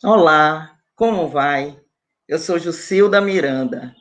Olá, como vai? Eu sou Jucilda Miranda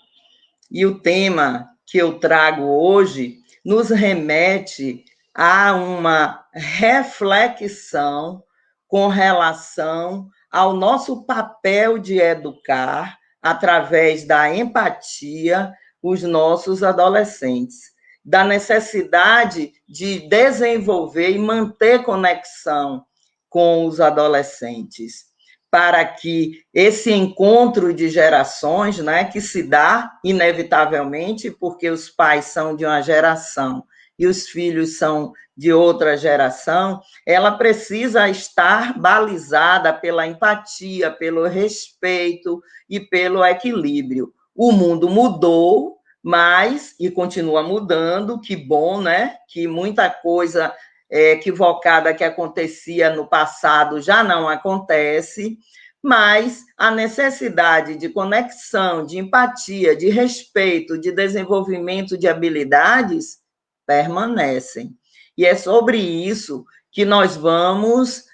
e o tema que eu trago hoje nos remete a uma reflexão com relação ao nosso papel de educar através da empatia os nossos adolescentes, da necessidade de desenvolver e manter conexão com os adolescentes para que esse encontro de gerações, né, que se dá inevitavelmente porque os pais são de uma geração e os filhos são de outra geração, ela precisa estar balizada pela empatia, pelo respeito e pelo equilíbrio. O mundo mudou, mas e continua mudando, que bom, né? Que muita coisa equivocada que acontecia no passado já não acontece, mas a necessidade de conexão, de empatia, de respeito, de desenvolvimento de habilidades permanecem. E é sobre isso que nós vamos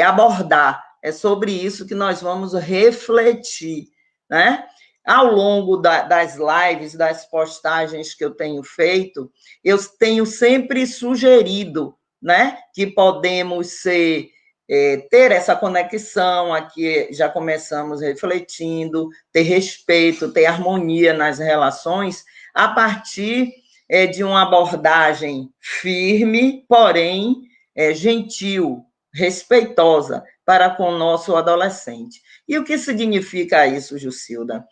abordar, é sobre isso que nós vamos refletir, né? Ao longo das lives, das postagens que eu tenho feito, eu tenho sempre sugerido, né, que podemos ter essa conexão, aqui já começamos refletindo, ter respeito, ter harmonia nas relações, a partir de uma abordagem firme, porém gentil, respeitosa para com o nosso adolescente. E o que significa isso, Jucilda?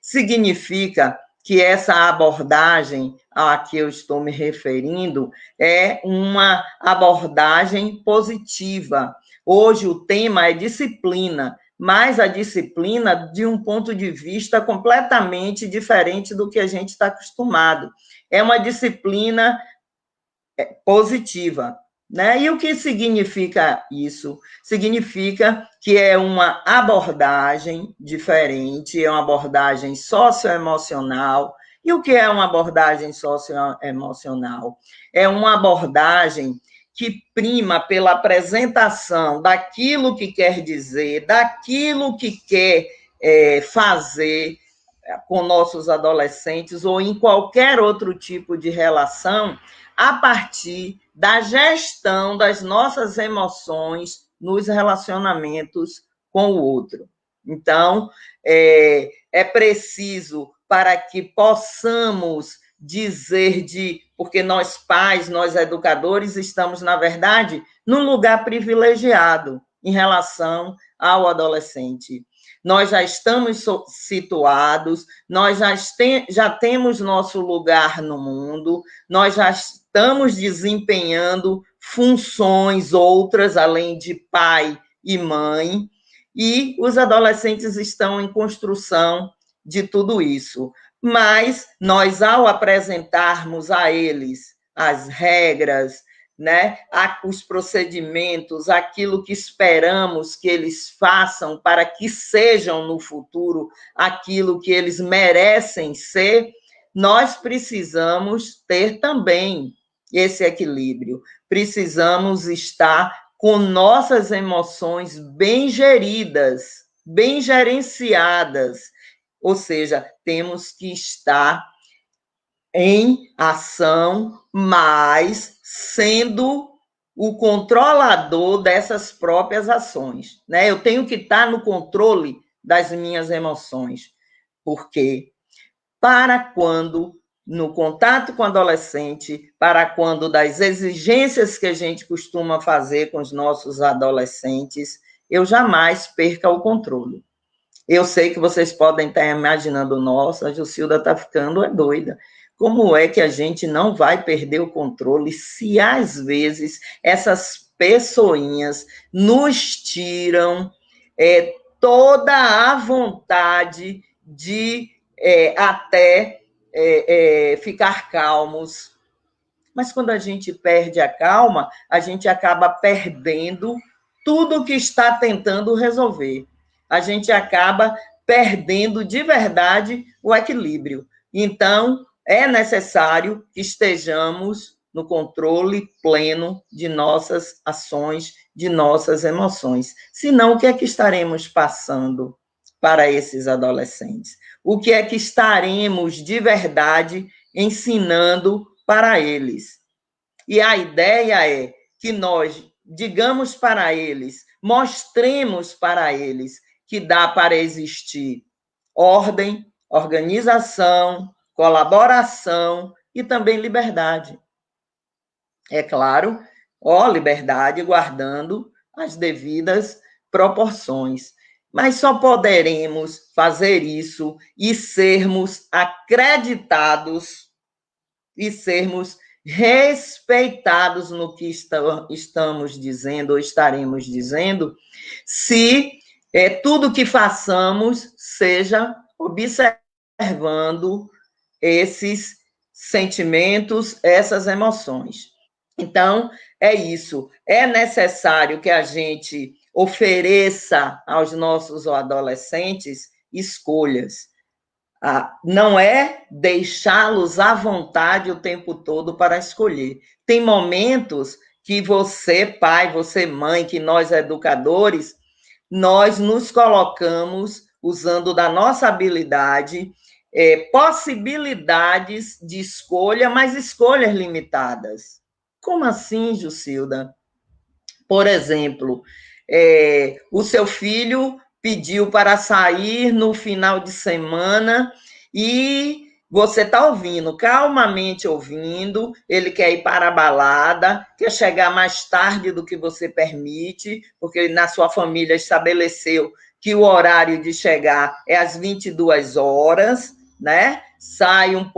Significa que essa abordagem a que eu estou me referindo é uma abordagem positiva. Hoje o tema é disciplina, mas a disciplina de um ponto de vista completamente diferente do que a gente está acostumado. É uma disciplina positiva. Né? E o que significa isso? Significa que é uma abordagem diferente, é uma abordagem socioemocional. E o que é uma abordagem socioemocional? É uma abordagem que prima pela apresentação daquilo que quer dizer, daquilo que quer fazer com nossos adolescentes ou em qualquer outro tipo de relação, a partir da gestão das nossas emoções nos relacionamentos com o outro. Então, é preciso para que possamos dizer porque nós pais, nós educadores, estamos, na verdade, num lugar privilegiado em relação ao adolescente. Nós já estamos situados, nós já temos nosso lugar no mundo, nós já estamos desempenhando funções outras, além de pai e mãe, e os adolescentes estão em construção de tudo isso. Mas nós, ao apresentarmos a eles as regras, né, os procedimentos, aquilo que esperamos que eles façam para que sejam no futuro aquilo que eles merecem ser, nós precisamos ter também esse equilíbrio. Precisamos estar com nossas emoções bem geridas, bem gerenciadas. Ou seja, temos que estar em ação, mas sendo o controlador dessas próprias ações, né? Eu tenho que estar no controle das minhas emoções, porque para quando no contato com o adolescente, para quando das exigências que a gente costuma fazer com os nossos adolescentes, eu jamais perca o controle. Eu sei que vocês podem estar imaginando, nossa, a Jucilda está ficando doida. Como é que a gente não vai perder o controle se, às vezes, essas pessoinhas nos tiram toda a vontade de até ficar calmos? Mas quando a gente perde a calma, a gente acaba perdendo tudo que está tentando resolver. A gente acaba perdendo de verdade o equilíbrio. Então, é necessário que estejamos no controle pleno de nossas ações, de nossas emoções. Senão, o que é que estaremos passando para esses adolescentes? O que é que estaremos de verdade ensinando para eles? E a ideia é que nós digamos para eles, mostremos para eles que dá para existir ordem, organização, colaboração e também liberdade. É claro, liberdade guardando as devidas proporções. Mas só poderemos fazer isso e sermos acreditados e sermos respeitados no que estamos dizendo ou estaremos dizendo, se tudo que façamos seja observando esses sentimentos, essas emoções. Então, é isso. É necessário que a gente ofereça aos nossos adolescentes escolhas. Não é deixá-los à vontade o tempo todo para escolher. Tem momentos que você, pai, você, mãe, que nós, educadores, nós nos colocamos, usando da nossa habilidade, possibilidades de escolha, mas escolhas limitadas. Como assim, Jucilda? Por exemplo, o seu filho pediu para sair no final de semana e você está ouvindo, calmamente ouvindo, ele quer ir para a balada, quer chegar mais tarde do que você permite, porque na sua família estabeleceu que o horário de chegar é às 22 horas, né? Sai um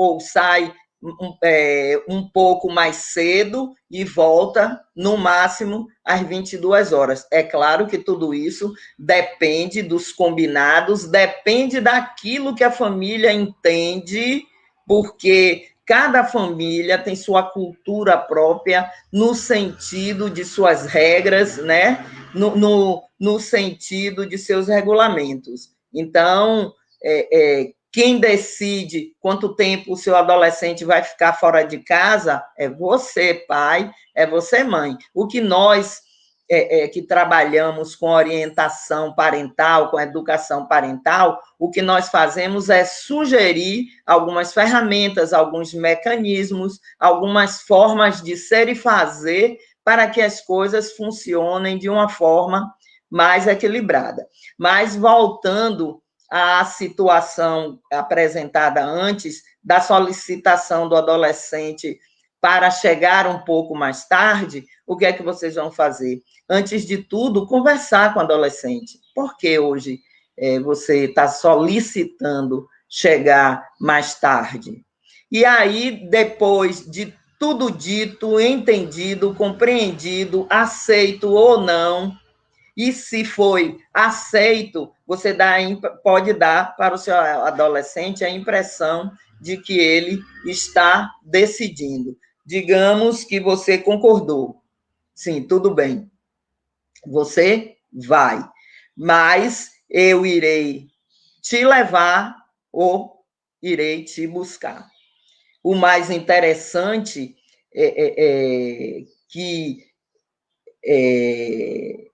pouco mais cedo e volta, no máximo, às 22 horas. É claro que tudo isso depende dos combinados, depende daquilo que a família entende, porque cada família tem sua cultura própria no sentido de suas regras, né? No sentido de seus regulamentos. Então, quem decide quanto tempo o seu adolescente vai ficar fora de casa é você, pai, é você, mãe. O que nós, que trabalhamos com orientação parental, com educação parental, o que nós fazemos é sugerir algumas ferramentas, alguns mecanismos, algumas formas de ser e fazer para que as coisas funcionem de uma forma mais equilibrada. Mas, voltando à situação apresentada antes da solicitação do adolescente para chegar um pouco mais tarde, o que é que vocês vão fazer? Antes de tudo, conversar com o adolescente. Por que hoje você está solicitando chegar mais tarde? E aí, depois de tudo dito, entendido, compreendido, aceito ou não, e se foi aceito, você pode dar para o seu adolescente a impressão de que ele está decidindo. Digamos que você concordou. Sim, tudo bem. Você vai, mas eu irei te levar ou irei te buscar. O mais interessante é que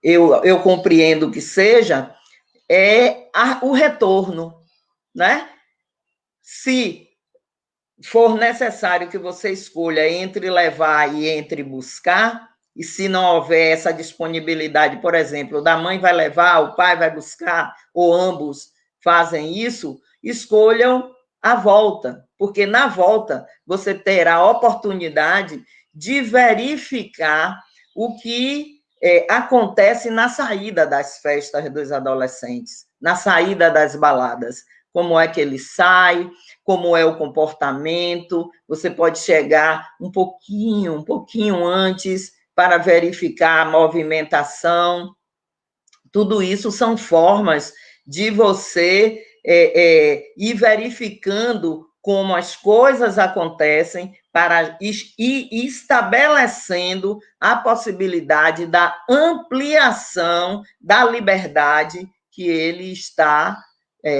eu compreendo que seja, o retorno, né? Se for necessário que você escolha entre levar e entre buscar, e se não houver essa disponibilidade, por exemplo, da mãe vai levar, o pai vai buscar, ou ambos fazem isso, escolham a volta, porque na volta você terá a oportunidade de verificar o que acontece na saída das festas dos adolescentes, na saída das baladas. Como é que ele sai, como é o comportamento. Você pode chegar um pouquinho antes para verificar a movimentação. Tudo isso são formas de você ir verificando como as coisas acontecem para ir estabelecendo a possibilidade da ampliação da liberdade que ele está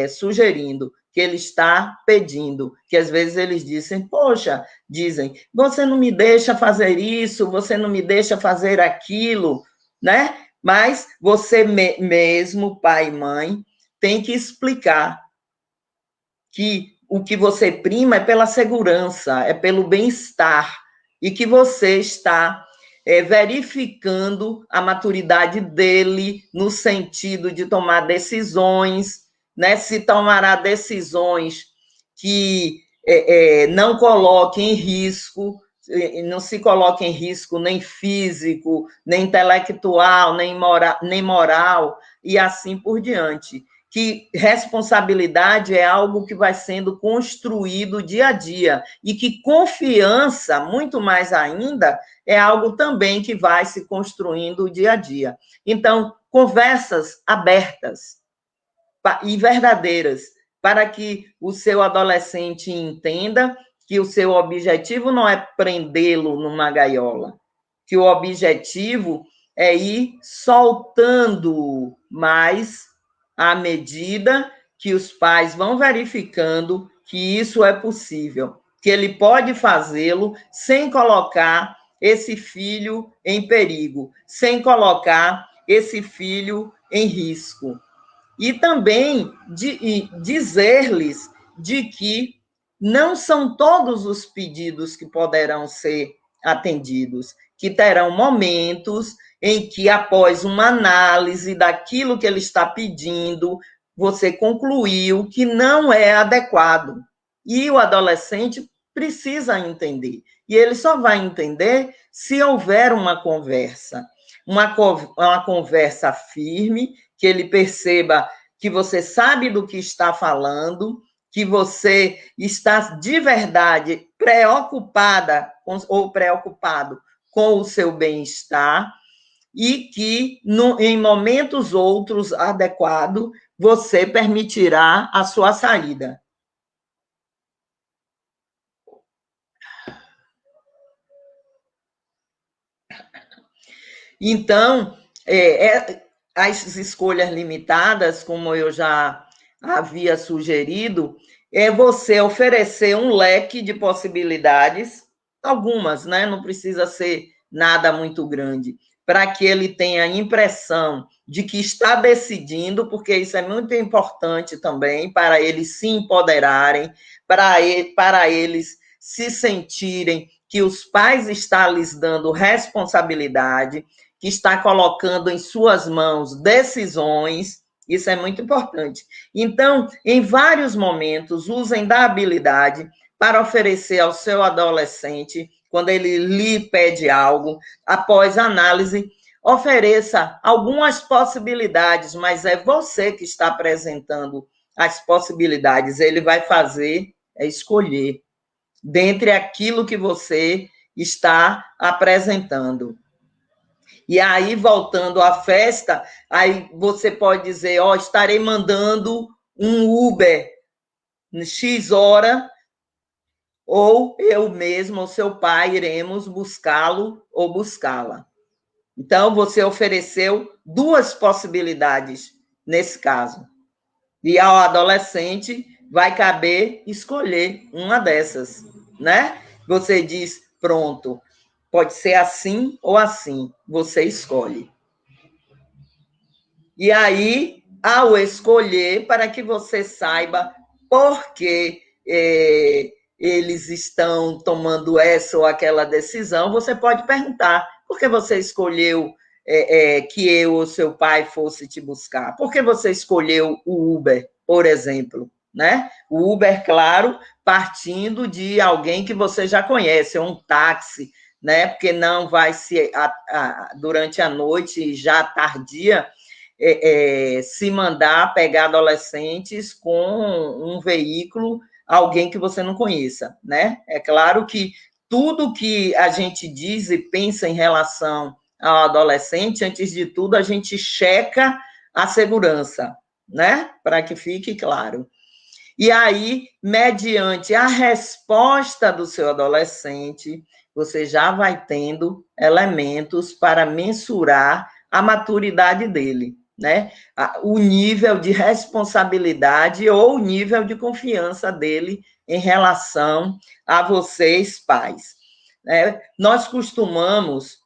sugerindo, que ele está pedindo, que às vezes eles dizem, você não me deixa fazer isso, você não me deixa fazer aquilo, né? Mas você mesmo, pai e mãe, tem que explicar que o que você prima é pela segurança, é pelo bem-estar, e que você está verificando a maturidade dele no sentido de tomar decisões, né? Se tomará decisões que não coloquem em risco, não se coloque em risco nem físico, nem intelectual, nem moral, e assim por diante. Que responsabilidade é algo que vai sendo construído dia a dia, e que confiança, muito mais ainda, é algo também que vai se construindo dia a dia. Então, conversas abertas e verdadeiras, para que o seu adolescente entenda que o seu objetivo não é prendê-lo numa gaiola, que o objetivo é ir soltando mais à medida que os pais vão verificando que isso é possível, que ele pode fazê-lo sem colocar esse filho em perigo, sem colocar esse filho em risco. E também dizer-lhes de que não são todos os pedidos que poderão ser atendidos, que terão momentos em que, após uma análise daquilo que ele está pedindo, você concluiu que não é adequado. E o adolescente precisa entender. E ele só vai entender se houver uma conversa. Uma conversa firme, que ele perceba que você sabe do que está falando, que você está de verdade preocupada ou preocupado com o seu bem-estar, e que em momentos outros adequados você permitirá a sua saída. Então, as escolhas limitadas, como eu já havia sugerido, é você oferecer um leque de possibilidades, algumas, né? Não precisa ser nada muito grande, para que ele tenha a impressão de que está decidindo, porque isso é muito importante também, para eles se empoderarem, para eles se sentirem que os pais estão lhes dando responsabilidade, que está colocando em suas mãos decisões. Isso é muito importante. Então, em vários momentos, usem da habilidade para oferecer ao seu adolescente, quando ele lhe pede algo, após análise, ofereça algumas possibilidades, mas é você que está apresentando as possibilidades. Ele vai fazer, escolher, dentre aquilo que você está apresentando. E aí, voltando à festa, aí você pode dizer, estarei mandando um Uber X hora, ou eu mesmo, ou seu pai, iremos buscá-lo ou buscá-la. Então, você ofereceu duas possibilidades nesse caso. E ao adolescente vai caber escolher uma dessas, né? Você diz, pronto, pode ser assim ou assim, você escolhe. E aí, ao escolher, para que você saiba por que eles estão tomando essa ou aquela decisão, você pode perguntar, por que você escolheu que eu ou seu pai fosse te buscar? Por que você escolheu o Uber, por exemplo? Né? O Uber, claro, partindo de alguém que você já conhece, ou um táxi, né? Porque não vai se, durante a noite, já tardia, se mandar pegar adolescentes com um veículo, alguém que você não conheça, né? É claro que tudo que a gente diz e pensa em relação ao adolescente, antes de tudo, a gente checa a segurança, né? Para que fique claro. E aí, mediante a resposta do seu adolescente, você já vai tendo elementos para mensurar a maturidade dele. né, o nível de responsabilidade ou o nível de confiança dele em relação a vocês, pais. Nós costumamos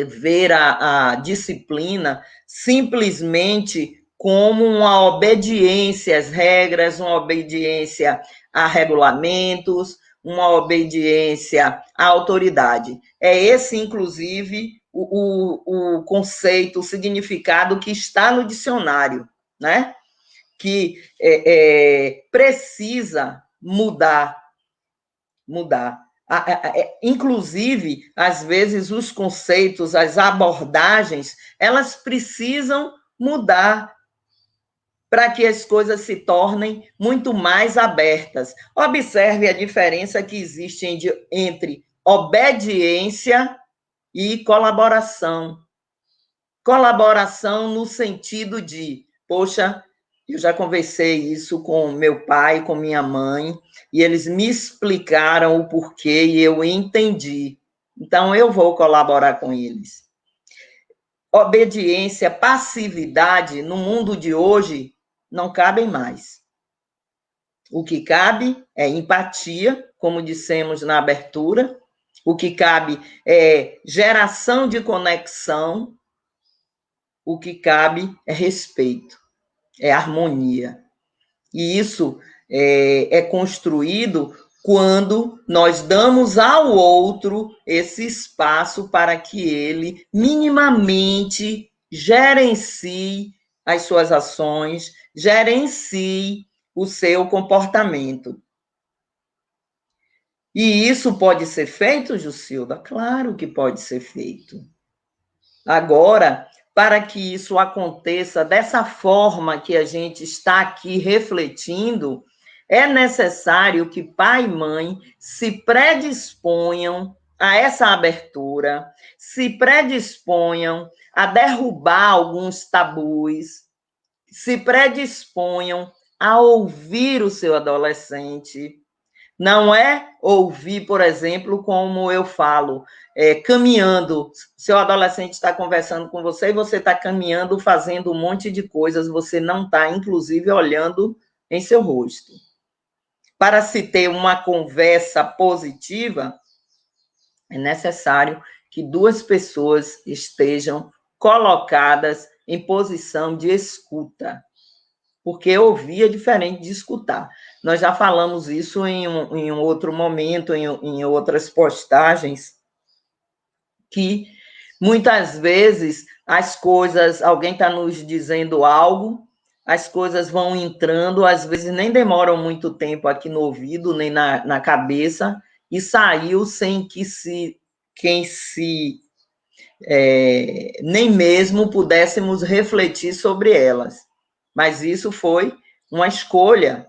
ver a disciplina simplesmente como uma obediência às regras, uma obediência a regulamentos, uma obediência à autoridade. É esse, inclusive, o conceito, o significado que está no dicionário, né? Que precisa mudar. Inclusive, às vezes, os conceitos, as abordagens, elas precisam mudar para que as coisas se tornem muito mais abertas. Observe a diferença que existe entre obediência e colaboração. Colaboração no sentido de, poxa, eu já conversei isso com meu pai, com minha mãe, e eles me explicaram o porquê e eu entendi. Então, eu vou colaborar com eles. Obediência, passividade, no mundo de hoje, não cabem mais. O que cabe é empatia, como dissemos na abertura. O que cabe é geração de conexão. O que cabe é respeito, é harmonia. E isso é construído quando nós damos ao outro esse espaço para que ele minimamente gerencie as suas ações, gerencie o seu comportamento. E isso pode ser feito, Jucilda? Claro que pode ser feito. Agora, para que isso aconteça dessa forma que a gente está aqui refletindo, é necessário que pai e mãe se predisponham a essa abertura, se predisponham a derrubar alguns tabus, se predisponham a ouvir o seu adolescente. Não é ouvir, por exemplo, como eu falo, caminhando. Seu adolescente está conversando com você e você está caminhando, fazendo um monte de coisas, você não está, inclusive, olhando em seu rosto. Para se ter uma conversa positiva, é necessário que duas pessoas estejam colocadas em posição de escuta. Porque ouvir é diferente de escutar. Nós já falamos isso em um outro momento, em outras postagens, que muitas vezes as coisas, alguém está nos dizendo algo, as coisas vão entrando, às vezes nem demoram muito tempo aqui no ouvido, nem na cabeça, e saiu sem que nem mesmo pudéssemos refletir sobre elas. Mas isso foi uma escolha,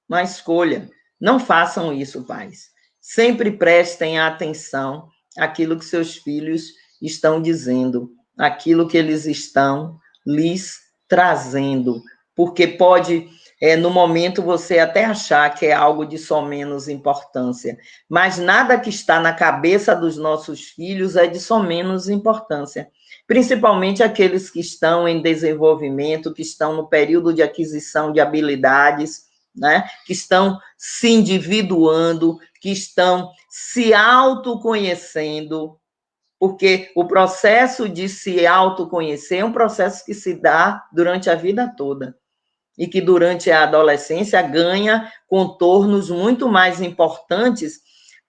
uma escolha. Não façam isso, pais. Sempre prestem atenção àquilo que seus filhos estão dizendo, àquilo que eles estão lhes trazendo, porque pode, no momento, você até achar que é algo de só menos importância, mas nada que está na cabeça dos nossos filhos é de só menos importância. Principalmente aqueles que estão em desenvolvimento, que estão no período de aquisição de habilidades, né? Que estão se individuando, que estão se autoconhecendo, porque o processo de se autoconhecer é um processo que se dá durante a vida toda e que durante a adolescência ganha contornos muito mais importantes,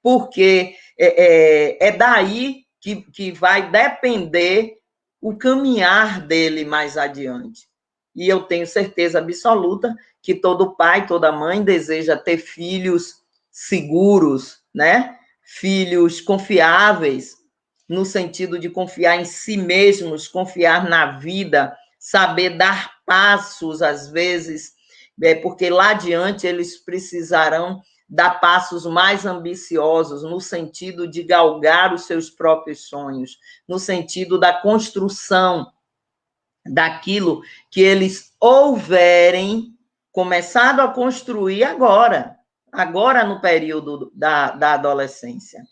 porque é daí que vai depender o caminhar dele mais adiante. E eu tenho certeza absoluta que todo pai, toda mãe deseja ter filhos seguros, né? Filhos confiáveis, no sentido de confiar em si mesmos, confiar na vida, saber dar passos, às vezes, porque lá adiante eles precisarão dar passos mais ambiciosos, no sentido de galgar os seus próprios sonhos, no sentido da construção daquilo que eles houverem começado a construir agora no período da adolescência.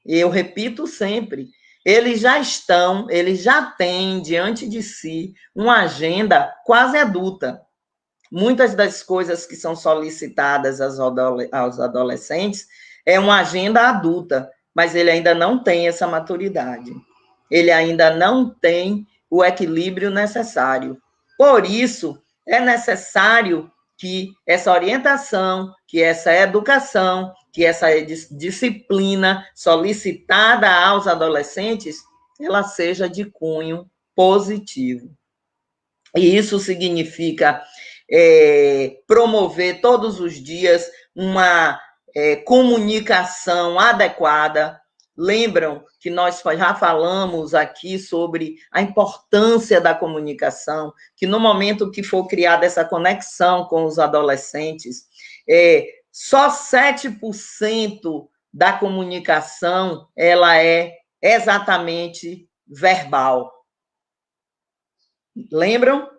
Eu repito sempre, eles já têm diante de si uma agenda quase adulta. Muitas das coisas que são solicitadas aos adolescentes é uma agenda adulta, mas ele ainda não tem essa maturidade. Ele ainda não tem o equilíbrio necessário. Por isso, é necessário que essa orientação, que essa educação, que essa disciplina solicitada aos adolescentes, ela seja de cunho positivo. E isso significa promover todos os dias uma comunicação adequada. Lembram que nós já falamos aqui sobre a importância da comunicação, que no momento que for criada essa conexão com os adolescentes, só 7% da comunicação ela é exatamente verbal. Lembram?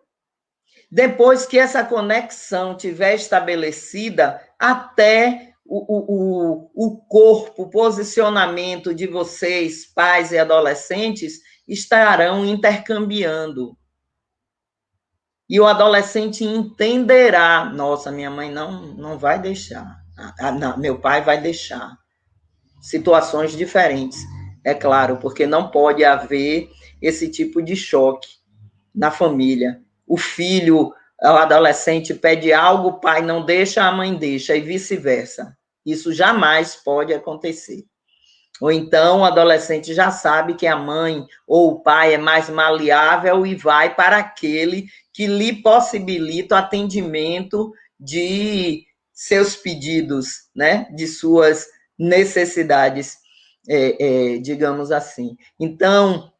Depois que essa conexão tiver estabelecida, até o corpo, o posicionamento de vocês, pais e adolescentes, estarão intercambiando. E o adolescente entenderá, nossa, minha mãe não vai deixar, não, meu pai vai deixar. Situações diferentes, é claro, porque não pode haver esse tipo de choque na família. O filho, o adolescente pede algo, o pai não deixa, a mãe deixa, e vice-versa. Isso jamais pode acontecer. Ou então o adolescente já sabe que a mãe ou o pai é mais maleável e vai para aquele que lhe possibilita o atendimento de seus pedidos, né? De suas necessidades, digamos assim. Então,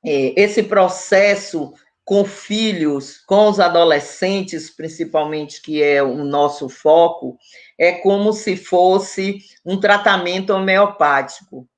esse processo com filhos, com os adolescentes, principalmente, que é o nosso foco, é como se fosse um tratamento homeopático.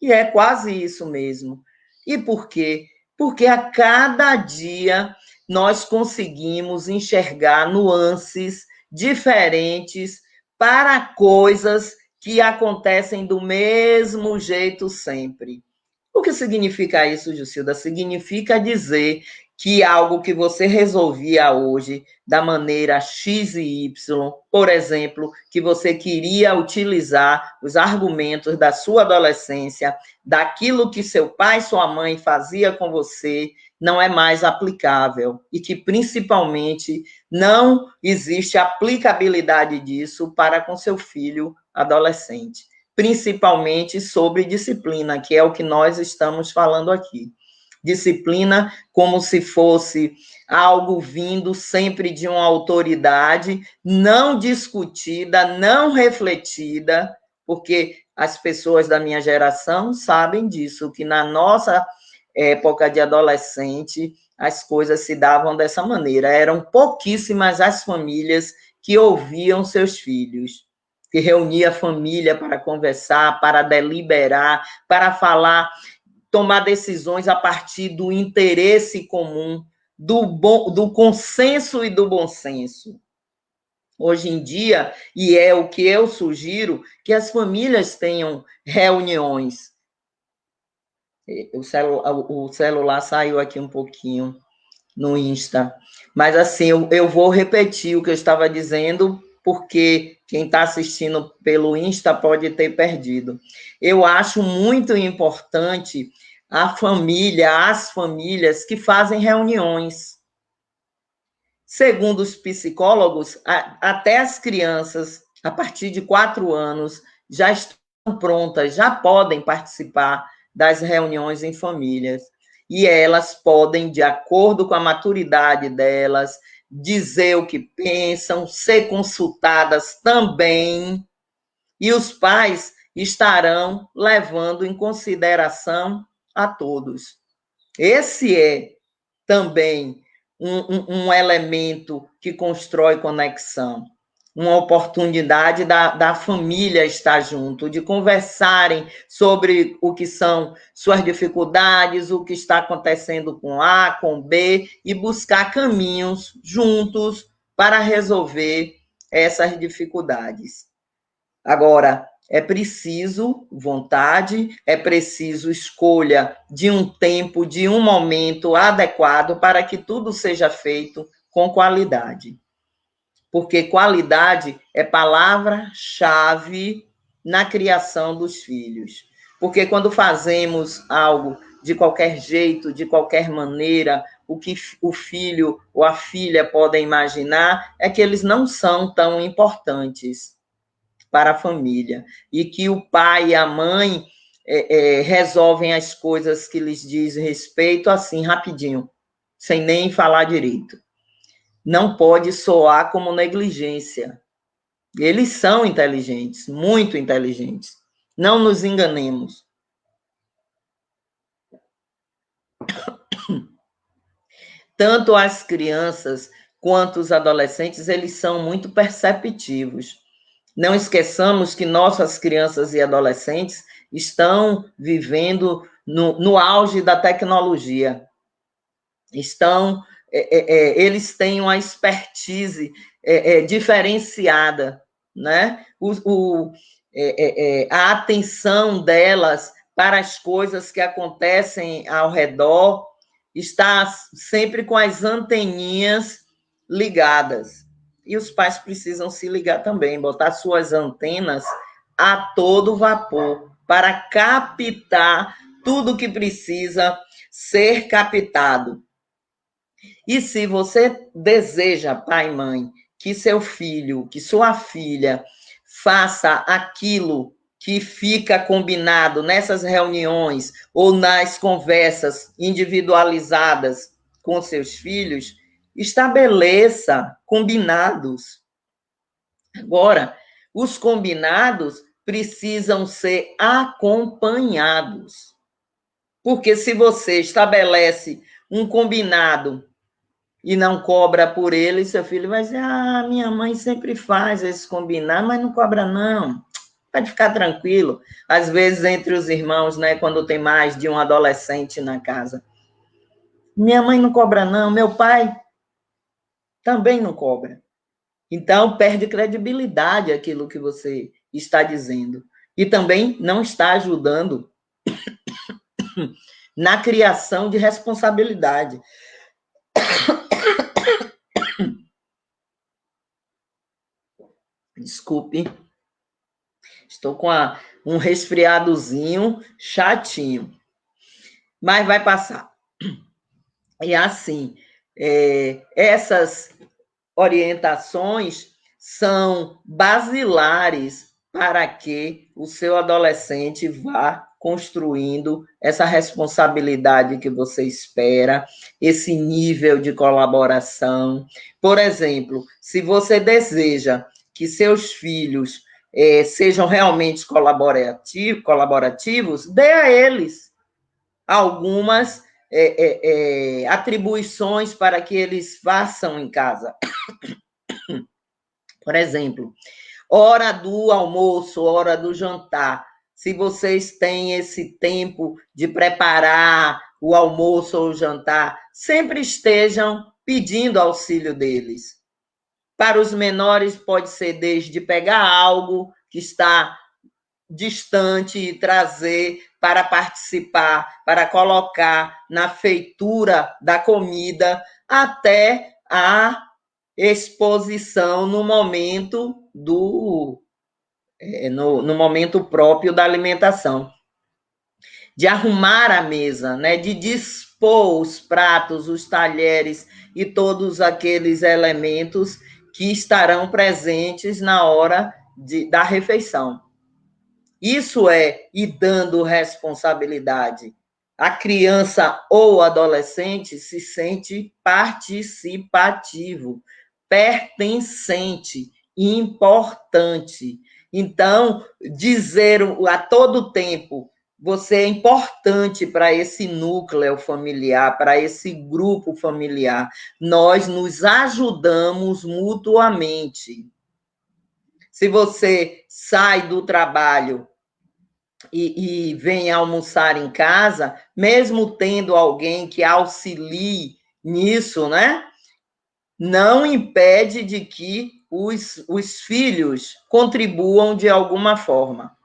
E é quase isso mesmo. E por quê? Porque a cada dia nós conseguimos enxergar nuances diferentes para coisas que acontecem do mesmo jeito sempre. O que significa isso, Jucilda? Significa dizer que algo que você resolvia hoje da maneira X e Y, por exemplo, que você queria utilizar os argumentos da sua adolescência, daquilo que seu pai e sua mãe fazia com você, não é mais aplicável e que, principalmente, não existe aplicabilidade disso para com seu filho adolescente, principalmente sobre disciplina, que é o que nós estamos falando aqui. Disciplina como se fosse algo vindo sempre de uma autoridade, não discutida, não refletida, porque as pessoas da minha geração sabem disso, que na nossa época de adolescente, as coisas se davam dessa maneira. Eram pouquíssimas as famílias que ouviam seus filhos, que reunia a família para conversar, para deliberar, para falar, tomar decisões a partir do interesse comum, do consenso e do bom senso. Hoje em dia, e é o que eu sugiro, que as famílias tenham reuniões. O celular saiu aqui um pouquinho no Insta. Mas, assim, eu vou repetir o que eu estava dizendo, porque quem está assistindo pelo Insta pode ter perdido. Eu acho muito importante as famílias que fazem reuniões. Segundo os psicólogos, até as crianças, a partir de 4 anos, já estão prontas, já podem participar das reuniões em famílias. E elas podem, de acordo com a maturidade delas, dizer o que pensam, ser consultadas também, e os pais estarão levando em consideração a todos. Esse é também um elemento que constrói conexão, uma oportunidade da família estar junto, de conversarem sobre o que são suas dificuldades, o que está acontecendo com A, com B, e buscar caminhos juntos para resolver essas dificuldades. Agora, É preciso vontade, é preciso escolha de um tempo, de um momento adequado para que tudo seja feito com qualidade. Porque qualidade é palavra-chave na criação dos filhos. Porque quando fazemos algo de qualquer jeito, de qualquer maneira, o que o filho ou a filha podem imaginar é que eles não são tão importantes para a família e que o pai e a mãe resolvem as coisas que lhes diz respeito assim, rapidinho, sem nem falar direito. Não pode soar como negligência. Eles são inteligentes, muito inteligentes. Não nos enganemos. Tanto as crianças quanto os adolescentes, eles são muito perceptivos. Não esqueçamos que nossas crianças e adolescentes estão vivendo no auge da tecnologia. Eles têm uma expertise diferenciada, né? A atenção delas para as coisas que acontecem ao redor está sempre com as anteninhas ligadas. E os pais precisam se ligar também, botar suas antenas a todo vapor para captar tudo que precisa ser captado. E se você deseja, pai e mãe, que seu filho, que sua filha faça aquilo que fica combinado nessas reuniões ou nas conversas individualizadas com seus filhos, estabeleça combinados. Agora, os combinados precisam ser acompanhados. Porque se você estabelece um combinado e não cobra por ele, seu filho vai dizer, minha mãe sempre faz esse combinado, mas não cobra não. Pode ficar tranquilo. Às vezes, entre os irmãos, né, quando tem mais de um adolescente na casa. Minha mãe não cobra não, meu pai também não cobra. Então, perde credibilidade aquilo que você está dizendo. E também não está ajudando na criação de responsabilidade. Desculpe. Estou com um resfriadozinho chatinho. Mas vai passar. E assim, essas orientações são basilares para que o seu adolescente vá construindo essa responsabilidade que você espera, esse nível de colaboração. Por exemplo, se você deseja que seus filhos sejam realmente colaborativos, dê a eles algumas atribuições para que eles façam em casa. Por exemplo, hora do almoço, hora do jantar. Se vocês têm esse tempo de preparar o almoço ou o jantar, sempre estejam pedindo auxílio deles. Para os menores, pode ser desde pegar algo que está distante e trazer para participar, para colocar na feitura da comida, até a exposição no momento no momento próprio da alimentação, de arrumar a mesa, né, de dispor os pratos, os talheres e todos aqueles elementos que estarão presentes na hora da refeição. Isso é ir dando responsabilidade. A criança ou adolescente se sente participativo, pertencente, importante. Então, dizer a todo tempo, você é importante para esse núcleo familiar, para esse grupo familiar. Nós nos ajudamos mutuamente. Se você sai do trabalho e vem almoçar em casa, mesmo tendo alguém que auxilie nisso, né? Não impede de que os filhos contribuam de alguma forma.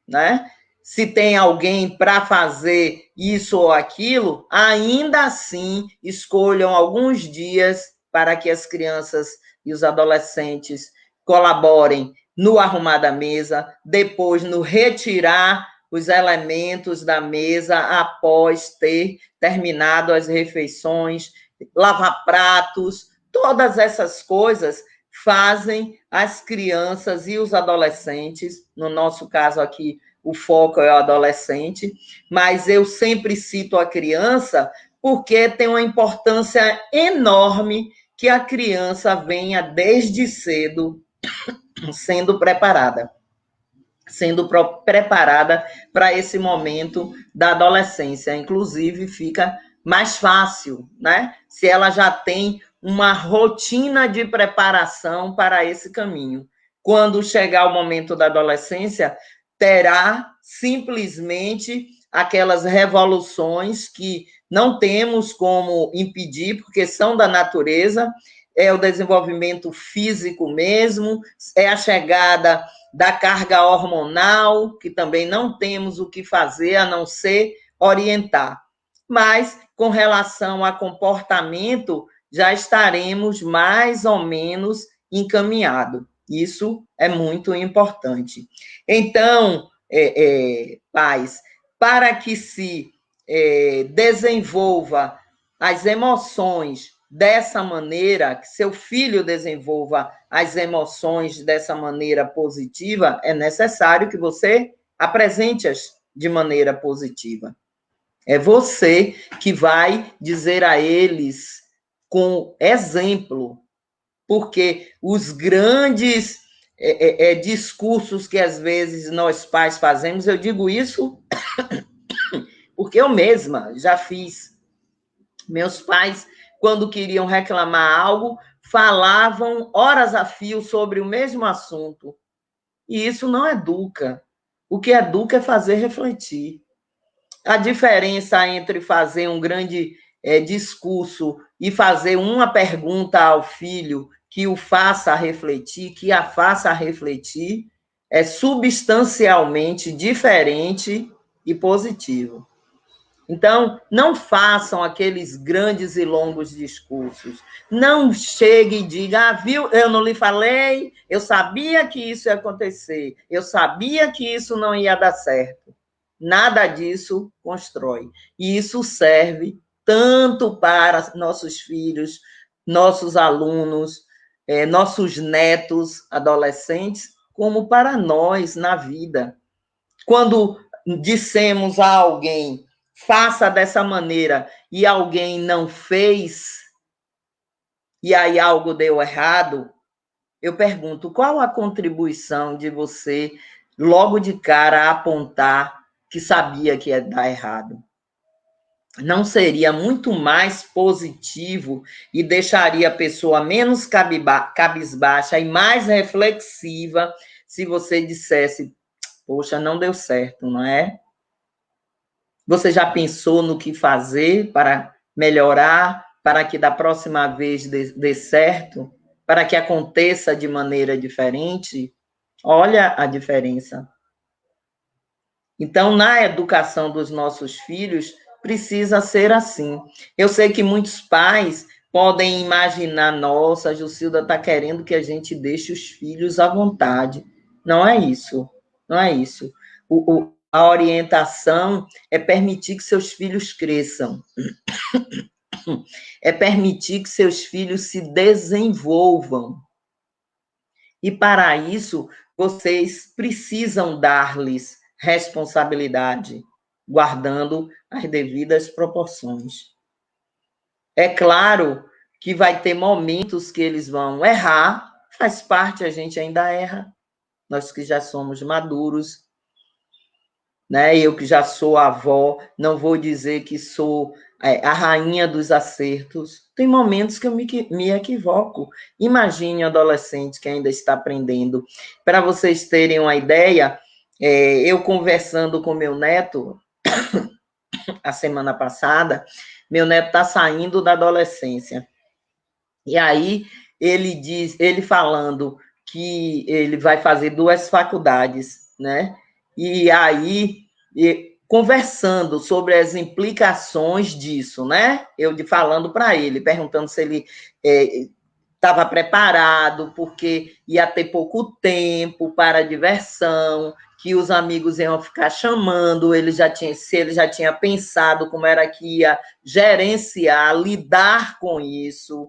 né? Se tem alguém para fazer isso ou aquilo, ainda assim escolham alguns dias para que as crianças e os adolescentes colaborem no arrumar da mesa, depois no retirar os elementos da mesa após ter terminado as refeições, lavar pratos, todas essas coisas fazem as crianças e os adolescentes, no nosso caso aqui, o foco é o adolescente, mas eu sempre cito a criança porque tem uma importância enorme que a criança venha desde cedo sendo preparada para esse momento da adolescência. Inclusive, fica mais fácil, né? Se ela já tem uma rotina de preparação para esse caminho. Quando chegar o momento da adolescência, terá simplesmente aquelas revoluções que não temos como impedir, porque são da natureza, é o desenvolvimento físico mesmo, é a chegada da carga hormonal, que também não temos o que fazer a não ser orientar. Mas, com relação a comportamento, já estaremos mais ou menos encaminhados. Isso é muito importante. Então, pais, para que se desenvolva as emoções dessa maneira, que seu filho desenvolva as emoções dessa maneira positiva, é necessário que você apresente-as de maneira positiva. É você que vai dizer a eles com exemplo, porque os grandes discursos que às vezes nós pais fazemos, eu digo isso porque eu mesma já fiz. Meus pais, quando queriam reclamar algo, falavam horas a fio sobre o mesmo assunto. E isso não educa. O que educa é fazer refletir. A diferença entre fazer um grande discurso e fazer uma pergunta ao filho que o faça refletir, que a faça refletir, é substancialmente diferente e positivo. Então, não façam aqueles grandes e longos discursos. Não chegue e diga, viu, eu não lhe falei, eu sabia que isso ia acontecer, eu sabia que isso não ia dar certo. Nada disso constrói. E isso serve tanto para nossos filhos, nossos alunos, nossos netos, adolescentes, como para nós na vida. Quando dissemos a alguém, faça dessa maneira, e alguém não fez, e aí algo deu errado, eu pergunto, qual a contribuição de você, logo de cara, apontar que sabia que ia dar errado? Não seria muito mais positivo e deixaria a pessoa menos cabisbaixa e mais reflexiva se você dissesse, poxa, não deu certo, não é? Você já pensou no que fazer para melhorar, para que da próxima vez dê certo, para que aconteça de maneira diferente? Olha a diferença. Então, na educação dos nossos filhos, precisa ser assim. Eu sei que muitos pais podem imaginar, nossa, a Jucilda está querendo que a gente deixe os filhos à vontade. Não é isso. Não é isso. A orientação é permitir que seus filhos cresçam. É permitir que seus filhos se desenvolvam. E para isso, vocês precisam dar-lhes responsabilidade, guardando as devidas proporções. É claro que vai ter momentos que eles vão errar, faz parte, a gente ainda erra, nós que já somos maduros, né? Eu que já sou avó, não vou dizer que sou a rainha dos acertos. Tem momentos que eu me equivoco. Imagine um adolescente que ainda está aprendendo. Para vocês terem uma ideia, eu conversando com meu neto a semana passada, meu neto está saindo da adolescência. E aí ele falando que ele vai fazer 2 faculdades, né? E aí, conversando sobre as implicações disso, né? Eu falando para ele, perguntando se ele estava preparado, porque ia ter pouco tempo para diversão, que os amigos iam ficar chamando, se ele já tinha pensado como era que ia gerenciar, lidar com isso.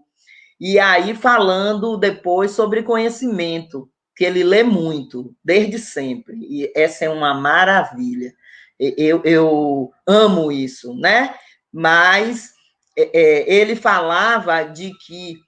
E aí falando depois sobre conhecimento, que ele lê muito, desde sempre. E essa é uma maravilha. Eu amo isso, né? Mas ele falava de que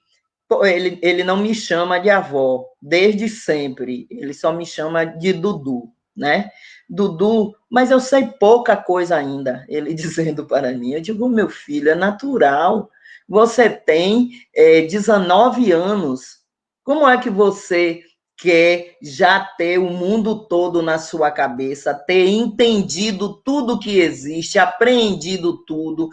ele não me chama de avó, desde sempre. Ele só me chama de Dudu, né? Dudu, mas eu sei pouca coisa ainda, ele dizendo para mim. Eu digo, meu filho, é natural. Você tem 19 anos. Como é que você quer já ter o mundo todo na sua cabeça, ter entendido tudo que existe, aprendido tudo,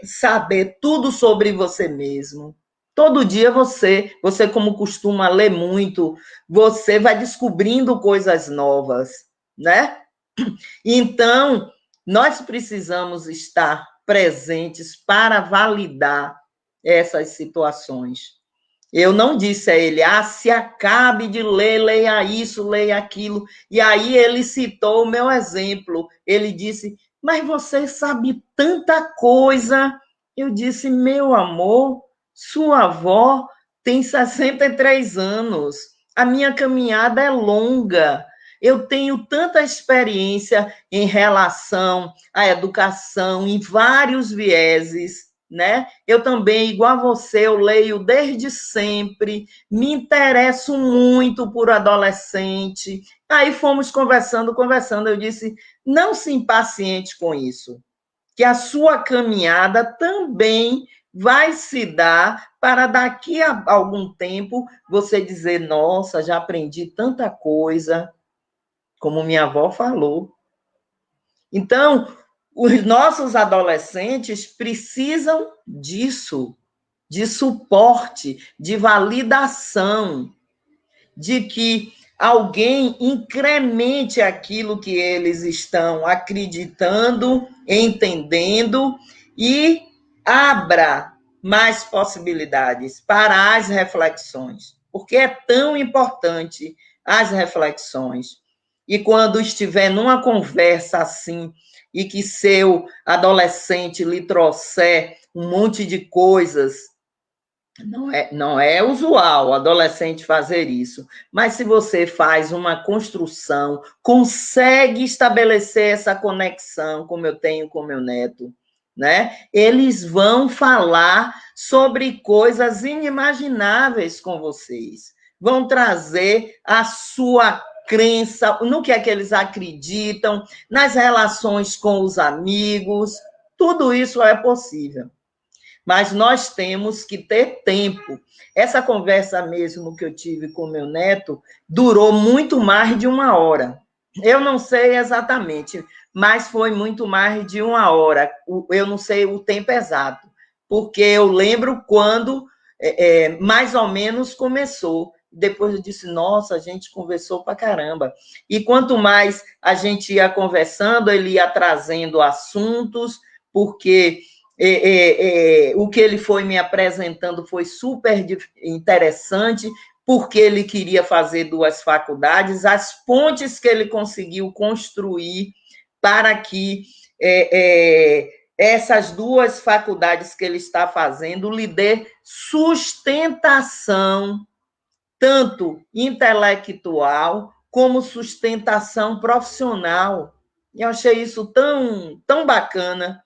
saber tudo sobre você mesmo? Todo dia você como costuma ler muito, você vai descobrindo coisas novas, né? Então, nós precisamos estar presentes para validar essas situações. Eu não disse a ele, se acabe de ler, leia isso, leia aquilo. E aí ele citou o meu exemplo. Ele disse, mas você sabe tanta coisa. Eu disse, meu amor, sua avó tem 63 anos. A minha caminhada é longa. Eu tenho tanta experiência em relação à educação, em vários vieses, né? Eu também, igual a você, eu leio desde sempre, me interesso muito por adolescente. Aí fomos conversando, eu disse, não se impaciente com isso, que a sua caminhada também vai se dar para daqui a algum tempo você dizer, nossa, já aprendi tanta coisa, como minha avó falou. Então, os nossos adolescentes precisam disso, de suporte, de validação, de que alguém incremente aquilo que eles estão acreditando, entendendo e abra mais possibilidades para as reflexões, porque é tão importante as reflexões. E quando estiver numa conversa assim, e que seu adolescente lhe trouxer um monte de coisas, não é usual o adolescente fazer isso, mas se você faz uma construção, consegue estabelecer essa conexão, como eu tenho com meu neto, né? Eles vão falar sobre coisas inimagináveis com vocês, vão trazer a sua crença, no que é que eles acreditam, nas relações com os amigos, tudo isso é possível. Mas nós temos que ter tempo. Essa conversa mesmo que eu tive com meu neto durou muito mais de 1 hora. Eu não sei exatamente, mas foi muito mais de 1 hora. Eu não sei o tempo exato, porque eu lembro quando mais ou menos começou. Depois eu disse, nossa, a gente conversou pra caramba. E quanto mais a gente ia conversando, ele ia trazendo assuntos, porque o que ele foi me apresentando foi super interessante, porque ele queria fazer 2 faculdades, as pontes que ele conseguiu construir para que essas 2 faculdades que ele está fazendo lhe dê sustentação, tanto intelectual como sustentação profissional. Eu achei isso tão bacana.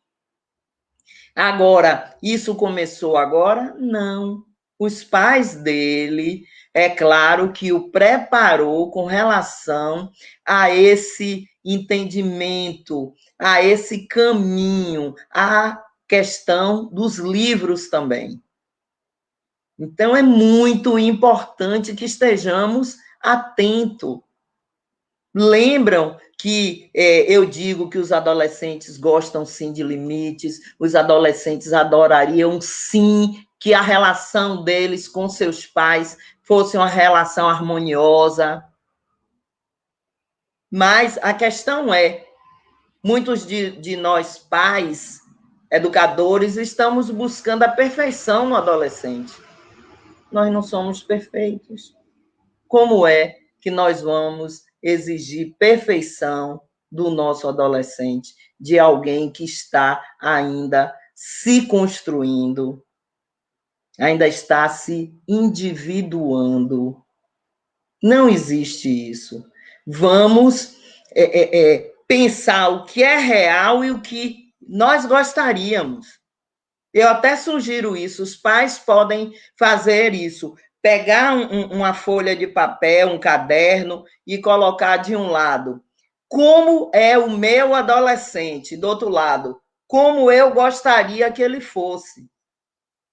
Agora, isso começou agora? Não. Os pais dele, é claro que o preparou com relação a esse entendimento, a esse caminho, a questão dos livros também. Então, é muito importante que estejamos atentos. Lembram que eu digo que os adolescentes gostam sim de limites, os adolescentes adorariam sim que a relação deles com seus pais fosse uma relação harmoniosa. Mas a questão é, muitos de nós pais, educadores, estamos buscando a perfeição no adolescente. Nós não somos perfeitos. Como é que nós vamos exigir perfeição do nosso adolescente, de alguém que está ainda se construindo, ainda está se individuando? Não existe isso. Vamos pensar o que é real e o que nós gostaríamos. Eu até sugiro isso, os pais podem fazer isso, pegar uma folha de papel, um caderno e colocar de um lado como é o meu adolescente, do outro lado, como eu gostaria que ele fosse.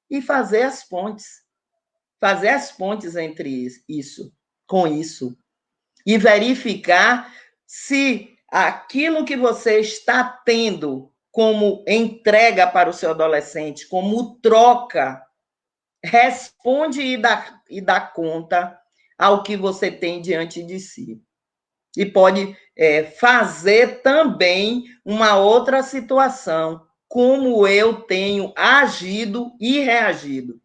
E fazer as pontes entre isso, com isso, e verificar se aquilo que você está tendo como entrega para o seu adolescente, como troca, responde e dá conta ao que você tem diante de si. E pode fazer também uma outra situação, como eu tenho agido e reagido.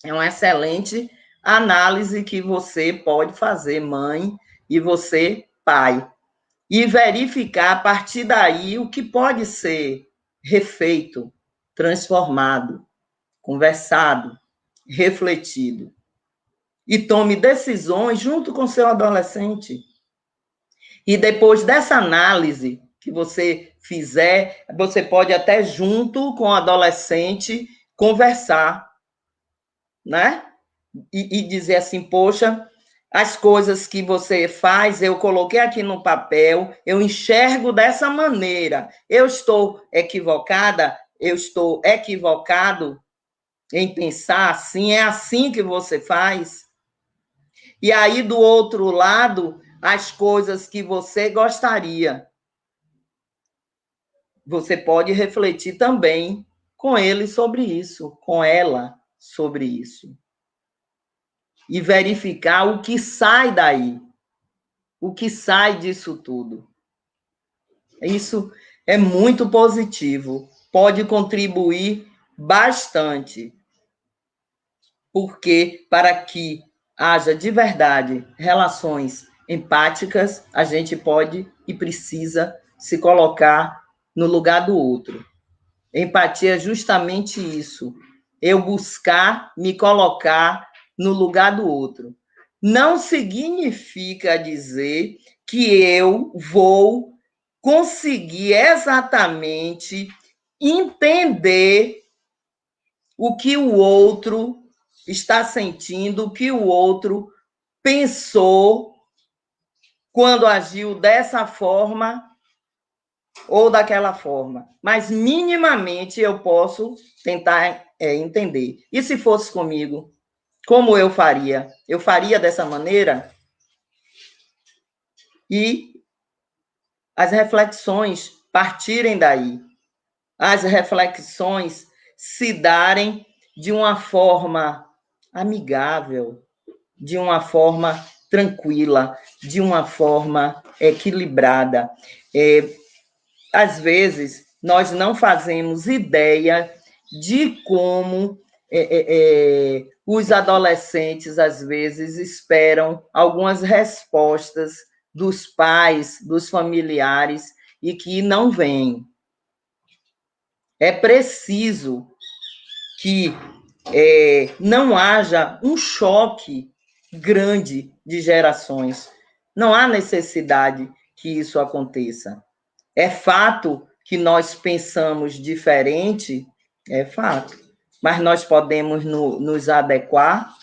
É uma excelente análise que você pode fazer, mãe, e você, pai. E verificar a partir daí o que pode ser refeito, transformado, conversado, refletido. E tome decisões junto com seu adolescente. E depois dessa análise que você fizer, você pode até junto com o adolescente conversar, né? E dizer assim, poxa, as coisas que você faz, eu coloquei aqui no papel, eu enxergo dessa maneira. Eu estou equivocada? Eu estou equivocado em pensar assim? É assim que você faz? E aí, do outro lado, as coisas que você gostaria. Você pode refletir também com ele sobre isso, com ela sobre isso. E verificar o que sai daí, o que sai disso tudo. Isso é muito positivo, pode contribuir bastante, porque para que haja de verdade relações empáticas, a gente pode e precisa se colocar no lugar do outro. Empatia é justamente isso, eu buscar me colocar no lugar do outro. Não significa dizer que eu vou conseguir exatamente entender o que o outro está sentindo, o que o outro pensou quando agiu dessa forma ou daquela forma. Mas minimamente eu posso tentar entender. E se fosse comigo, como eu faria? Eu faria dessa maneira? E as reflexões partirem daí. As reflexões se darem de uma forma amigável, de uma forma tranquila, de uma forma equilibrada. Às vezes, nós não fazemos ideia de como os adolescentes, às vezes, esperam algumas respostas dos pais, dos familiares, e que não vêm. É preciso que não haja um choque grande de gerações. Não há necessidade que isso aconteça. É fato que nós pensamos diferente, é fato. Mas nós podemos nos adequar?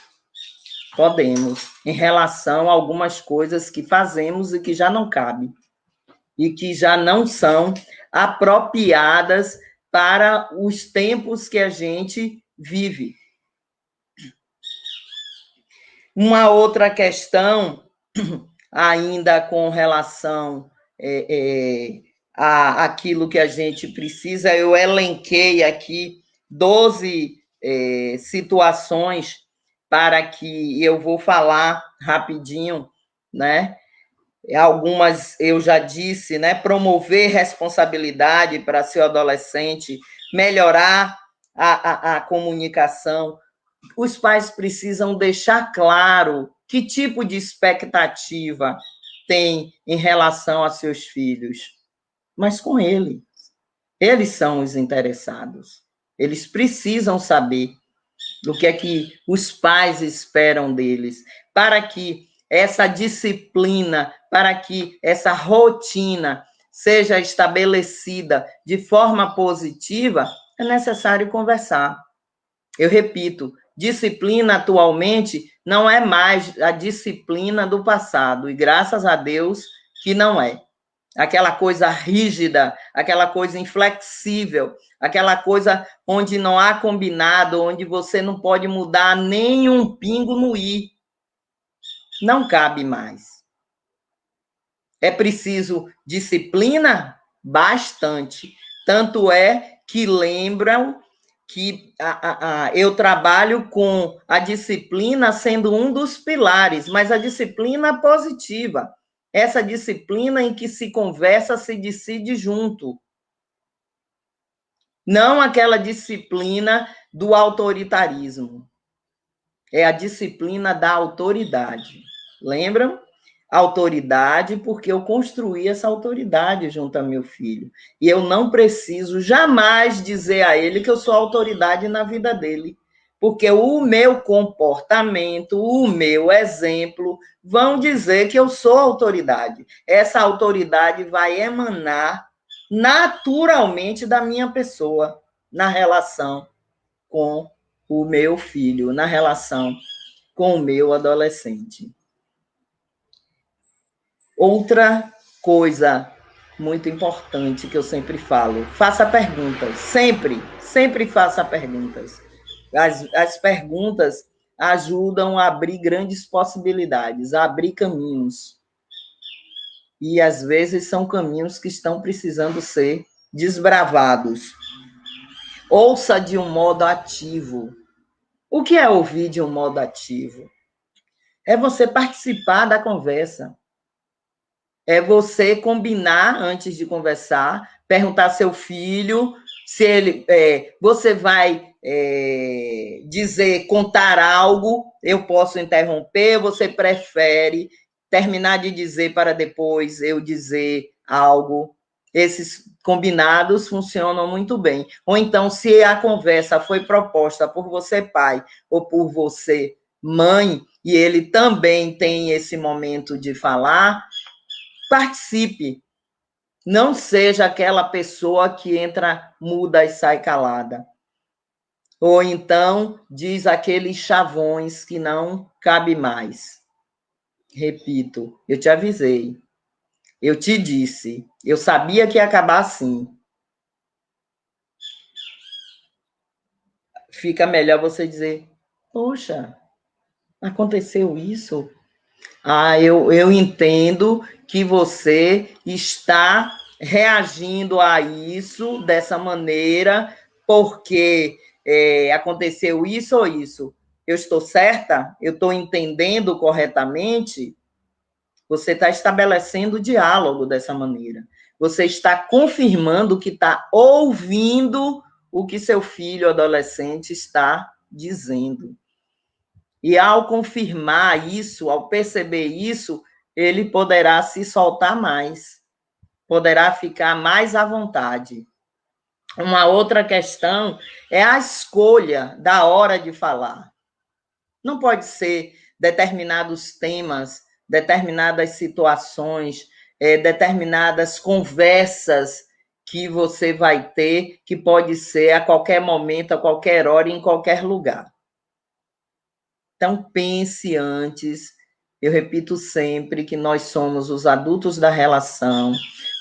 Podemos, em relação a algumas coisas que fazemos e que já não cabem, e que já não são apropriadas para os tempos que a gente vive. Uma outra questão, ainda com relação àquilo que a gente precisa, eu elenquei aqui 12 situações para que eu vou falar rapidinho, né? Algumas eu já disse, né? Promover responsabilidade para seu adolescente, melhorar a comunicação. Os pais precisam deixar claro que tipo de expectativa tem em relação a seus filhos, mas com ele. Eles são os interessados. Eles precisam saber do que é que os pais esperam deles, para que essa disciplina, para que essa rotina seja estabelecida de forma positiva, é necessário conversar. Eu repito, disciplina atualmente não é mais a disciplina do passado, e graças a Deus que não é. Aquela coisa rígida, aquela coisa inflexível, aquela coisa onde não há combinado, onde você não pode mudar nem um pingo no i. Não cabe mais. É preciso disciplina? Bastante. Tanto é que lembram que eu trabalho com a disciplina sendo um dos pilares, mas a disciplina positiva. Essa disciplina em que se conversa, se decide junto. Não aquela disciplina do autoritarismo. É a disciplina da autoridade. Lembram? Autoridade, porque eu construí essa autoridade junto a meu filho. E eu não preciso jamais dizer a ele que eu sou autoridade na vida dele. Porque o meu comportamento, o meu exemplo, vão dizer que eu sou autoridade. Essa autoridade vai emanar naturalmente da minha pessoa, na relação com o meu filho, na relação com o meu adolescente. Outra coisa muito importante que eu sempre falo, faça perguntas, sempre faça perguntas. As perguntas ajudam a abrir grandes possibilidades, a abrir caminhos. E às vezes são caminhos que estão precisando ser desbravados. Ouça de um modo ativo. O que é ouvir de um modo ativo? É você participar da conversa. É você combinar antes de conversar, perguntar ao seu filho se ele. Você vai dizer, contar algo, eu posso interromper, você prefere terminar de dizer para depois eu dizer algo. Esses combinados funcionam muito bem. Ou então, se a conversa foi proposta por você, pai, ou por você, mãe, e ele também tem esse momento de falar, participe. Não seja aquela pessoa que entra muda e sai calada. Ou então diz aqueles chavões que não cabe mais. Repito, eu te avisei. Eu te disse. Eu sabia que ia acabar assim. Fica melhor você dizer, poxa, aconteceu isso? Eu entendo que você está reagindo a isso dessa maneira porque aconteceu isso ou isso. Eu estou certa? Eu estou entendendo corretamente? Você está estabelecendo o diálogo dessa maneira. Você está confirmando que está ouvindo o que seu filho adolescente está dizendo. E ao confirmar isso, ao perceber isso, ele poderá se soltar mais, poderá ficar mais à vontade. Uma outra questão é a escolha da hora de falar. Não pode ser determinados temas, determinadas situações, determinadas conversas que você vai ter, que pode ser a qualquer momento, a qualquer hora, em qualquer lugar. Então, pense antes. Eu repito sempre que nós somos os adultos da relação,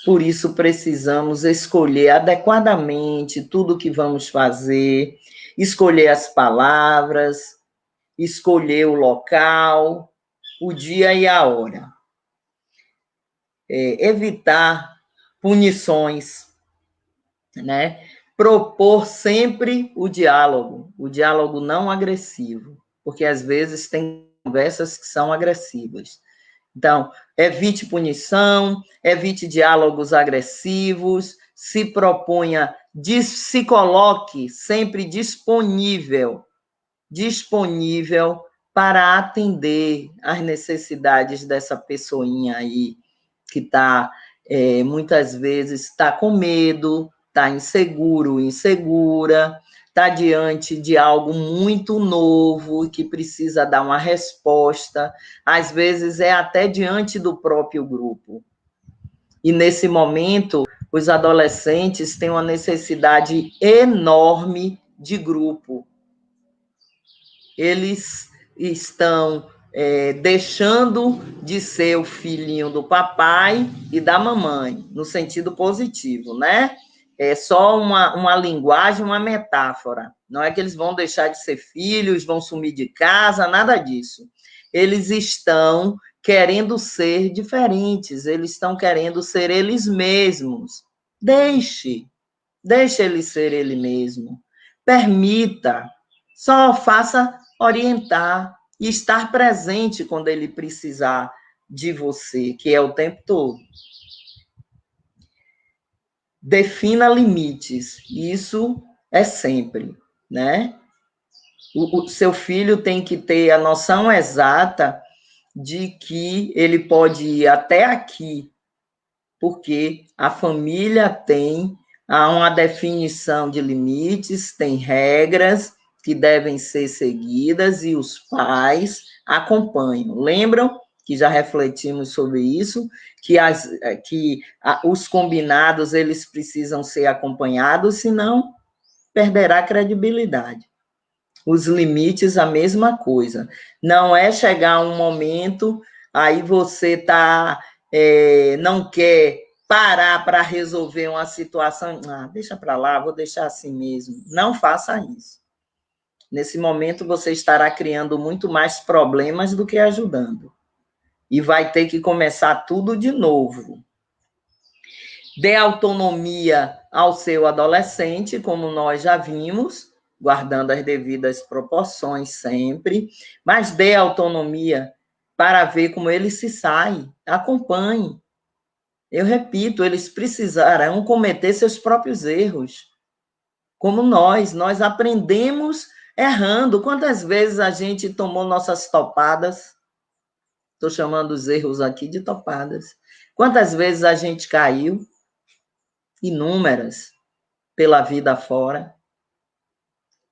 por isso precisamos escolher adequadamente tudo o que vamos fazer, escolher as palavras, escolher o local, o dia e a hora. Evitar punições, né? Propor sempre o diálogo não agressivo, porque às vezes tem conversas que são agressivas. Então, evite punição, evite diálogos agressivos, se coloque sempre disponível para atender às necessidades dessa pessoinha aí, que está, muitas vezes, está com medo, está inseguro, insegura, está diante de algo muito novo, que precisa dar uma resposta, às vezes é até diante do próprio grupo. E, nesse momento, os adolescentes têm uma necessidade enorme de grupo. Eles estão deixando de ser o filhinho do papai e da mamãe, no sentido positivo, né? É só uma linguagem, uma metáfora. Não é que eles vão deixar de ser filhos, vão sumir de casa, nada disso. Eles estão querendo ser diferentes, eles estão querendo ser eles mesmos. Deixe ele ser ele mesmo. Permita, só faça orientar e estar presente quando ele precisar de você, que é o tempo todo. Defina limites, isso é sempre, né? O seu filho tem que ter a noção exata de que ele pode ir até aqui, porque a família tem uma definição de limites, tem regras que devem ser seguidas e os pais acompanham. Lembram que já refletimos sobre isso, que os combinados eles precisam ser acompanhados, senão perderá credibilidade. Os limites, a mesma coisa. Não é chegar um momento, aí você não quer parar para resolver uma situação, deixa para lá, vou deixar assim mesmo. Não faça isso. Nesse momento, você estará criando muito mais problemas do que ajudando. E vai ter que começar tudo de novo. Dê autonomia ao seu adolescente, como nós já vimos, guardando as devidas proporções sempre, mas dê autonomia para ver como ele se sai. Acompanhe. Eu repito, eles precisarão cometer seus próprios erros. Como nós aprendemos errando. Quantas vezes a gente tomou nossas topadas? Estou chamando os erros aqui de topadas. Quantas vezes a gente caiu? Inúmeras, pela vida fora.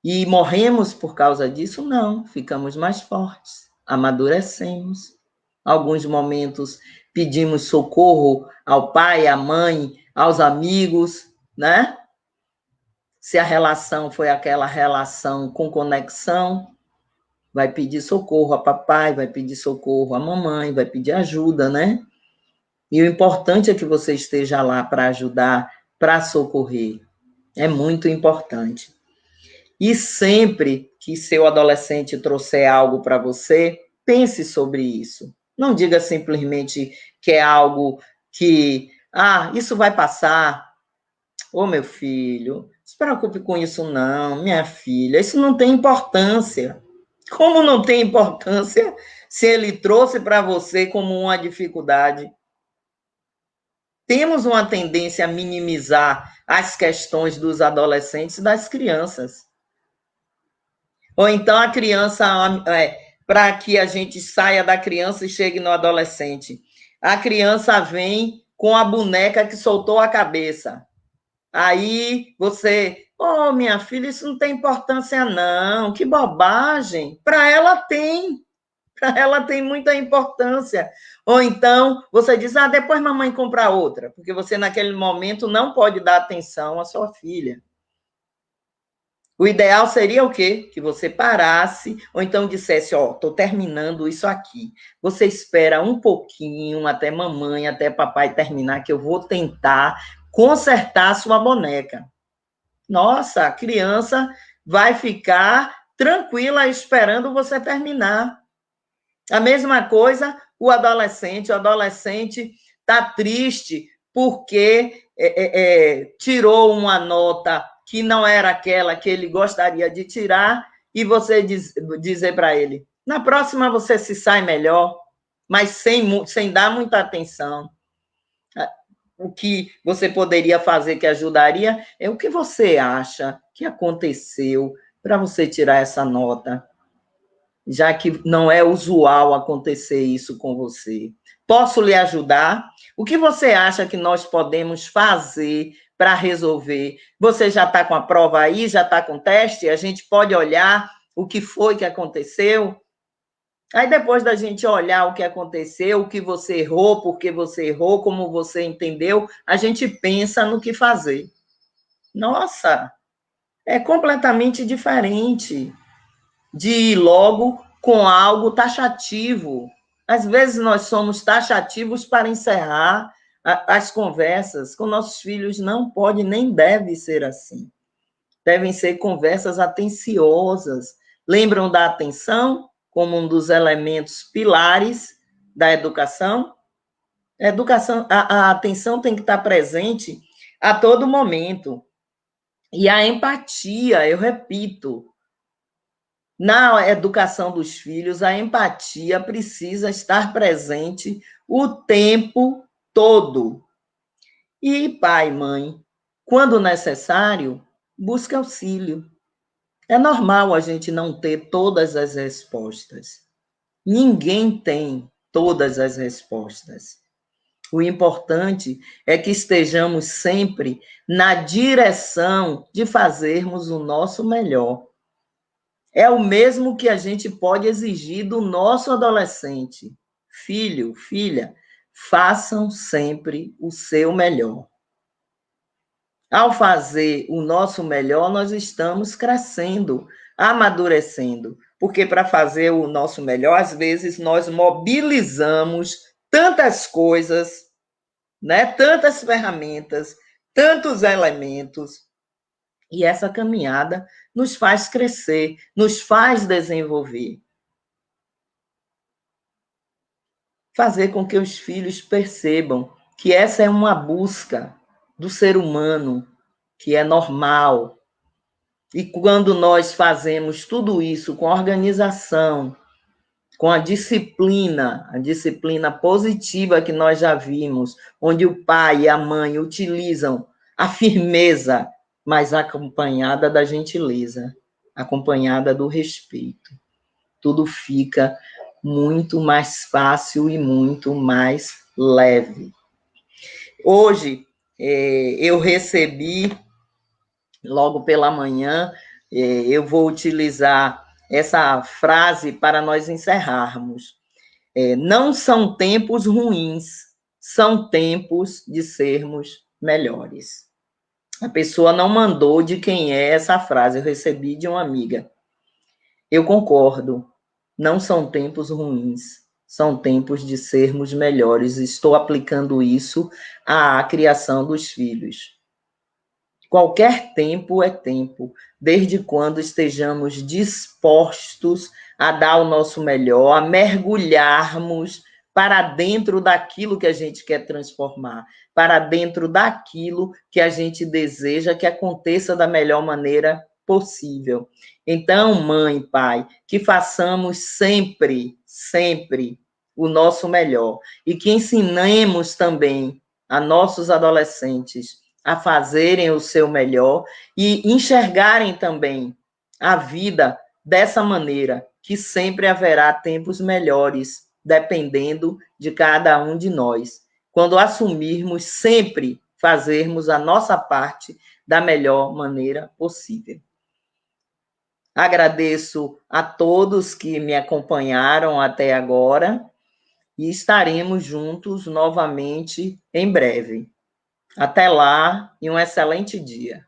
E morremos por causa disso? Não, ficamos mais fortes, amadurecemos. Alguns momentos pedimos socorro ao pai, à mãe, aos amigos, né? Se a relação foi aquela relação com conexão, vai pedir socorro a papai, vai pedir socorro à mamãe, vai pedir ajuda, né? E o importante é que você esteja lá para ajudar, para socorrer. É muito importante. E sempre que seu adolescente trouxer algo para você, pense sobre isso. Não diga simplesmente que é algo que, isso vai passar. Ô, meu filho, não se preocupe com isso não, minha filha, isso não tem importância. Como não tem importância se ele trouxe para você como uma dificuldade? Temos uma tendência a minimizar as questões dos adolescentes e das crianças. Ou então a criança, para que a gente saia da criança e chegue no adolescente. A criança vem com a boneca que soltou a cabeça. Aí você, minha filha, isso não tem importância não, que bobagem. Para ela tem muita importância. Ou então você diz, depois mamãe compra outra, porque você naquele momento não pode dar atenção à sua filha. O ideal seria o quê? Que você parasse, ou então dissesse, estou terminando isso aqui. Você espera um pouquinho, até mamãe, até papai terminar, que eu vou tentar consertar a sua boneca. Nossa, a criança vai ficar tranquila esperando você terminar. A mesma coisa, o adolescente está triste porque tirou uma nota que não era aquela que ele gostaria de tirar, e você dizer para ele, na próxima você se sai melhor, mas sem dar muita atenção. O que você poderia fazer que ajudaria é o que você acha que aconteceu para você tirar essa nota, já que não é usual acontecer isso com você. Posso lhe ajudar? O que você acha que nós podemos fazer para resolver? Você já está com a prova aí? Já está com o teste? A gente pode olhar o que foi que aconteceu? Aí, depois da gente olhar o que aconteceu, o que você errou, por que você errou, como você entendeu, a gente pensa no que fazer. Nossa, é completamente diferente de ir logo com algo taxativo. Às vezes nós somos taxativos para encerrar as conversas. Com nossos filhos não pode nem deve ser assim. Devem ser conversas atenciosas. Lembram da atenção como um dos elementos pilares da educação? A atenção tem que estar presente a todo momento. E a empatia, eu repito, na educação dos filhos, a empatia precisa estar presente o tempo todo. E pai e mãe, quando necessário, busque auxílio. É normal a gente não ter todas as respostas. Ninguém tem todas as respostas. O importante é que estejamos sempre na direção de fazermos o nosso melhor. É o mesmo que a gente pode exigir do nosso adolescente. Filho, filha, façam sempre o seu melhor. Ao fazer o nosso melhor, nós estamos crescendo, amadurecendo, porque para fazer o nosso melhor, às vezes nós mobilizamos tantas coisas, né? Tantas ferramentas, tantos elementos, e essa caminhada nos faz crescer, nos faz desenvolver. Fazer com que os filhos percebam que essa é uma busca do ser humano, que é normal. E quando nós fazemos tudo isso com organização, com a disciplina positiva que nós já vimos, onde o pai e a mãe utilizam a firmeza, mas acompanhada da gentileza, acompanhada do respeito. Tudo fica muito mais fácil e muito mais leve. Hoje, eu recebi, logo pela manhã, eu vou utilizar essa frase para nós encerrarmos. Não são tempos ruins, são tempos de sermos melhores. A pessoa não mandou de quem é essa frase, eu recebi de uma amiga. Eu concordo, não são tempos ruins, são tempos de sermos melhores. Estou aplicando isso à criação dos filhos. Qualquer tempo é tempo, desde quando estejamos dispostos a dar o nosso melhor, a mergulharmos para dentro daquilo que a gente quer transformar, para dentro daquilo que a gente deseja que aconteça da melhor maneira possível. Então, mãe, pai, que façamos sempre, sempre o nosso melhor e que ensinemos também a nossos adolescentes a fazerem o seu melhor e enxergarem também a vida dessa maneira, que sempre haverá tempos melhores, dependendo de cada um de nós. Quando assumirmos sempre fazermos a nossa parte da melhor maneira possível. Agradeço a todos que me acompanharam até agora e estaremos juntos novamente em breve. Até lá e um excelente dia.